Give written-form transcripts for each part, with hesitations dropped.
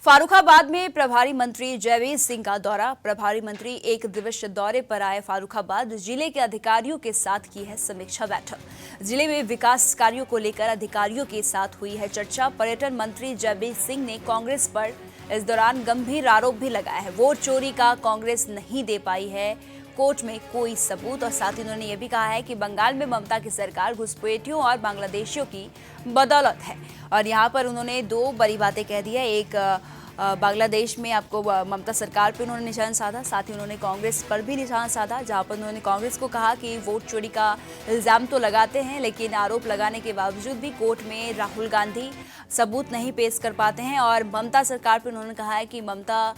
फारुखाबाद में प्रभारी मंत्री जयवीर सिंह का दौरा। प्रभारी मंत्री एक दिवसीय दौरे पर आए फारुखाबाद जिले के अधिकारियों के साथ की है समीक्षा बैठक। जिले में विकास कार्यों को लेकर अधिकारियों के साथ हुई है चर्चा। पर्यटन मंत्री जयवीर सिंह ने कांग्रेस पर इस दौरान गंभीर आरोप भी लगाया है। वोट चोरी का कांग्रेस नहीं दे पाई है कोर्ट में कोई सबूत। और साथ ही उन्होंने ये भी कहा है कि बंगाल में ममता की सरकार घुसपैठियों और बांग्लादेशियों की बदौलत है। और यहाँ पर उन्होंने दो बड़ी बातें कह दी है। एक बांग्लादेश में आपको ममता सरकार पर उन्होंने निशान साधा, साथ ही उन्होंने कांग्रेस पर भी निशान साधा, जहां पर उन्होंने कांग्रेस को कहा कि वोट चोरी का इल्जाम तो लगाते हैं लेकिन आरोप लगाने के बावजूद भी कोर्ट में राहुल गांधी सबूत नहीं पेश कर पाते हैं। और ममता सरकार पर उन्होंने कहा है कि ममता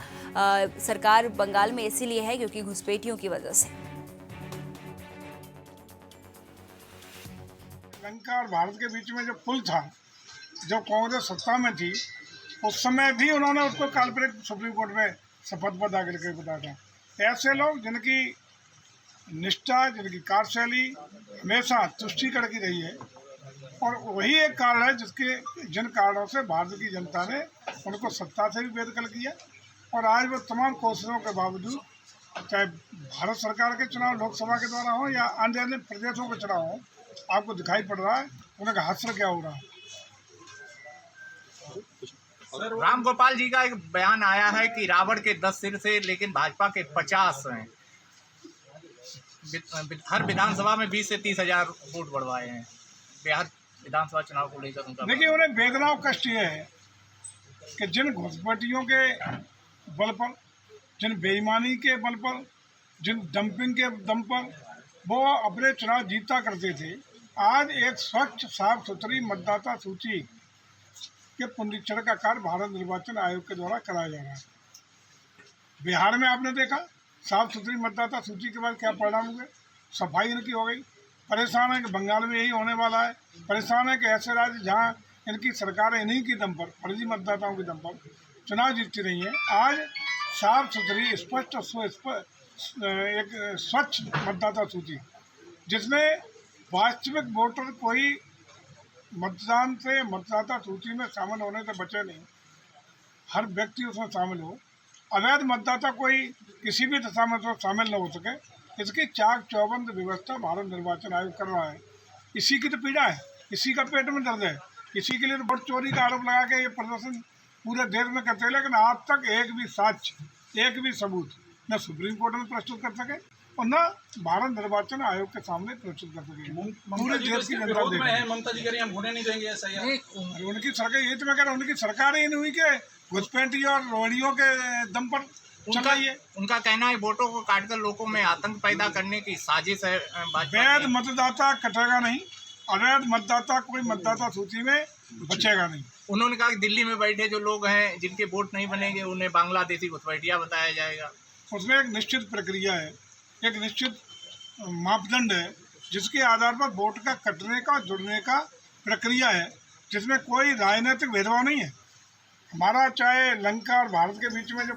सरकार बंगाल में इसीलिए है क्योंकि घुसपैठियों की वजह से। लंका और भारत के बीच में जो पुल था, जब कांग्रेस सत्ता में थी उस समय भी उन्होंने उसको काल्पनिक सुप्रीम कोर्ट में शपथ पर दाखिल करके बताया था। ऐसे लोग जिनकी निष्ठा, जिनकी कार्यशैली हमेशा तुष्टिकरण की रही है, और वही एक कारण है जिन कारणों से भारत की जनता ने उनको सत्ता से भी बेदखल किया। और आज वो तमाम कोशिशों के बावजूद, चाहे भारत सरकार के चुनाव लोकसभा के द्वारा हो या अन्य अन्य प्रदेशों के चुनाव हो, आपको दिखाई पड़ रहा है उनका हास्य क्या हो रहा है। राम गोपाल जी का एक बयान आया है कि रावण के 10 सिर से लेकिन भाजपा के 50 हैं। हर विधानसभा में 20 से 30 हजार वोट बढ़वाए हैं। बिहार विधानसभा चुनाव को लेकर उनका देखिए, उन्हें वेदना और कष्ट ये है कि जिन घुसपैठियों के बल पर, जिन बेईमानी के बल पर, जिन डंपिंग के दम पर वो अपने चुनाव जीता करते थे, आज एक स्वच्छ साफ सुथरी मतदाता सूची के पुनरीक्षण का कार्य भारत निर्वाचन आयोग के द्वारा कराया जा रहा है। बिहार में आपने देखा साफ सुथरी मतदाता सूची के बाद क्या परिणाम हुए, सफाई इनकी हो गई। परेशान है कि बंगाल में यही होने वाला है। परेशान है कि ऐसे राज्य जहां इनकी सरकारें इन्हीं की दम पर, फर्जी मतदाताओं के दम पर चुनाव जीतती रही हैं, आज साफ सुथरी स्पष्ट एक स्वच्छ मतदाता सूची जिसमें वास्तविक वोटर कोई मतदान से, मतदाता सूची में शामिल होने से बचे नहीं, हर व्यक्ति उसमें शामिल हो। अवैध मतदाता कोई किसी भी दशा में तो शामिल न हो सके, इसकी चाक चौबंद व्यवस्था भारत निर्वाचन आयोग कर रहा है। इसी की तो पीड़ा है, इसी का पेट में दर्द है। इसी के लिए वोट चोरी का आरोप लगा के ये प्रदर्शन पूरे देश में करते हैं, लेकिन आज तक एक भी साक्ष्य, एक भी सबूत न सुप्रीम कोर्ट में प्रस्तुत कर सके और न भारत निर्वाचन आयोग के सामने प्रस्तुत कर सके। पूरे देश की जनता देख रही है। ममता जी कह रही हैं हम होने नहीं देंगे ऐसा। उनकी सरकार, ये तो मैं कह रहा हूँ, उनकी सरकार ही नहीं हुई कि घुसपैठी और रोहड़ियों के दम पर चलाइए। उनका कहना है वोटों को काटकर लोगों में आतंक पैदा करने की साजिश है। वैध मतदाता कटेगा नहीं, अवैध मतदाता कोई मतदाता सूची में बचेगा नहीं। उन्होंने कहा कि दिल्ली में बैठे जो लोग हैं जिनके वोट नहीं बनेंगे उन्हें बांग्लादेशी घुसपैठिया बताया जाएगा। उसमें एक निश्चित प्रक्रिया है, एक निश्चित मापदंड है जिसके आधार पर वोट का कटने का, जुड़ने का प्रक्रिया है, जिसमें कोई राजनीतिक भेदभाव नहीं है। हमारा चाहे लंका और भारत के बीच में जो